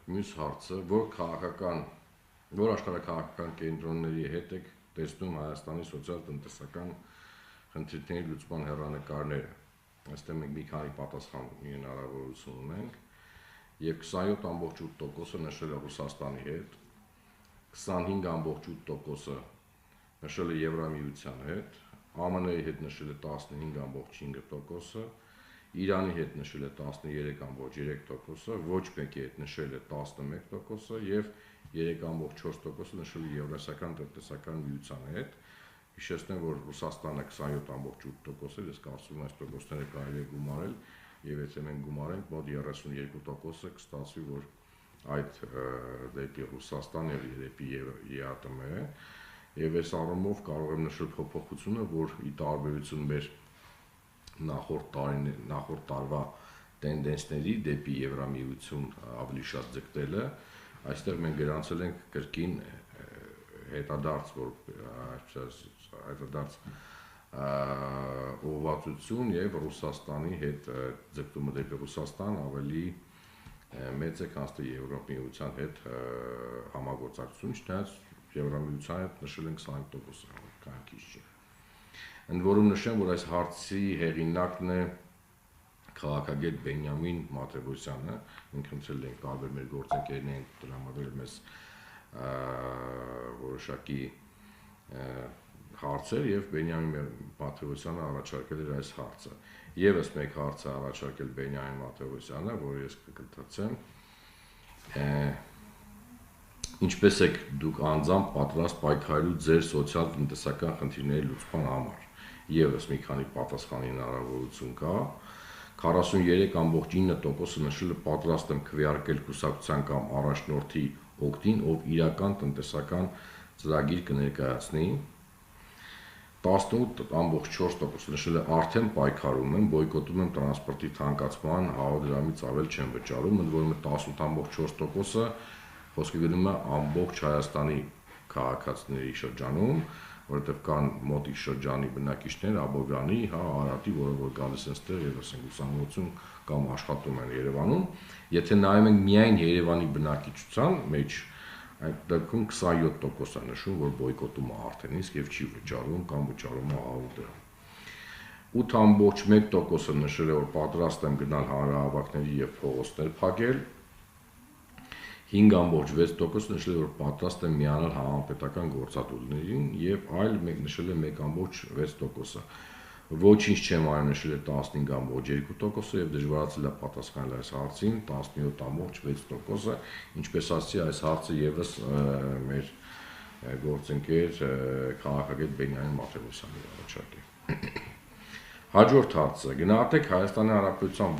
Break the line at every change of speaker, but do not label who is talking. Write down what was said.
Մյուս հարցը, որ աշխարհաքաղաքական կենտրոնների հետ եք տեսնում Հայաստանի սոցիալ-տնտեսական խնդիրների լուծման հեռանկարները։ Այստեղ մենք մի քանի պատասխանի հնարավորություն ունենք, եւ 27.8%-ը նշել է Ռուսաստանի հետ, 25.8%-ը նշել է Եվրամիության հետ, ԱՄՆ-ի հետ նշել է 15.5%-ը, Իրանի հետ նշել է 13.3%-ը, ոչ մեկի հետ նշել է 11%-ը եւ 3.4%-ը նշել է Եվրասիական տնտեսական միության հետ։ Հիշեցնեմ, որ Ռուսաստանը 27.8%-ը, ես կարծում եմ այս տոկոսները կարելի է գումարել, եւ եթե մենք գումարենք, մոտ 32%-ը կստացվի, որ այդ դեպի Ռուսաստան եւ դեպի ԵԱՏՄ-ը, եւ այս առումով կարող եմ նշել փոփոխությունը, որ ի տարբերություն մեր նախորդ տարվա տենդենսների դեպի Եվրամիություն ավելի շատ ձգտելը, այստեղ մենք գրանցել ենք կրկին հետադարձ ուղղվածություն եւ Ռուսաստանի հետ ձգտումը դեպի Ռուսաստան ավելի մեծ է, քան Եվրոպական հետ համագործակցություն, չնայած Եվրամիության հետ նշել ենք 25%, կան քիչ չի։ Ընդ որում նշեմ, որ այս հարցի հեղինակն է քաղաքագետ Բենյամին Մաթևոսյանը, մենք խնդրել ենք տարբեր մեր գործընկերներին տրամադրել մեզ որոշակի հարցեր եւ Բենյամին Մաթևոսյանը առաջարկել էր այս հարցը։ Եվս մեկ հարց է առաջարկել Բենյամին Մաթևոսյանը, որը ես կկրկնեմ։ Ինչպես եք դուք անձամբ պատրաստ պայքարելու ձեր սոցիալ-տնտեսական խնդիրների լուծման համար։ Եվս մի քանի պատասխանի հնարավորություն կա։ 43.9%-ը նշել է պատրաստ եմ քվեարկել կուսակցության կամ առաջնորդի օգտին, ով իրական տնտեսական ծրագիր կներկայացնի։ 18.4% նշել է արդեն պայքարում եմ, բոյկոտում եմ տրանսպորտի թանկացման, 100 դրամից ավել չեմ վճարում, ընդ որում 18.4%-ը խոսքը գնում է ամբողջ Հայաստանի քաղաքացիների շրջանում, որովհետև կան մոտի շրջանի բնակիչներ, Աբովյանի, Արարատի, որոնք որ գալիս են այստեղ եւ ասենք ուսանողություն կամ աշխատում են Երևանում, եթե նայում ենք միայն Երևանի բնակչության մեջ, այդ դեպքում 27%-ը նշում, որ բոյկոտում է արդեն իսկ եւ չի վճարում կամ վճարում է 100 դրամ։ 8.1%-ը նշել է, որ պատրաստ եմ գնալ հանրահավաքների եւ փողոցներ փակել։ 5.6% նշել է, որ պատրաստ եմ միանալ համապետական գործադուլներին եւ այլ մեկ նշել է 1.6%-ը։ Ոչինչ չեմ անում նշել է 15.2%-ը եւ դժվարացել է պատասխանել այս հարցին 17.6%-ը, ինչպես ասացի, այս հարցը եւս մեր գործընկեր քաղաքագետ Բենյամին Մաթևոսյանը առաջարկել։ Հաջորդ հարցը. գնահատեք Հայաստանի Հանրապետության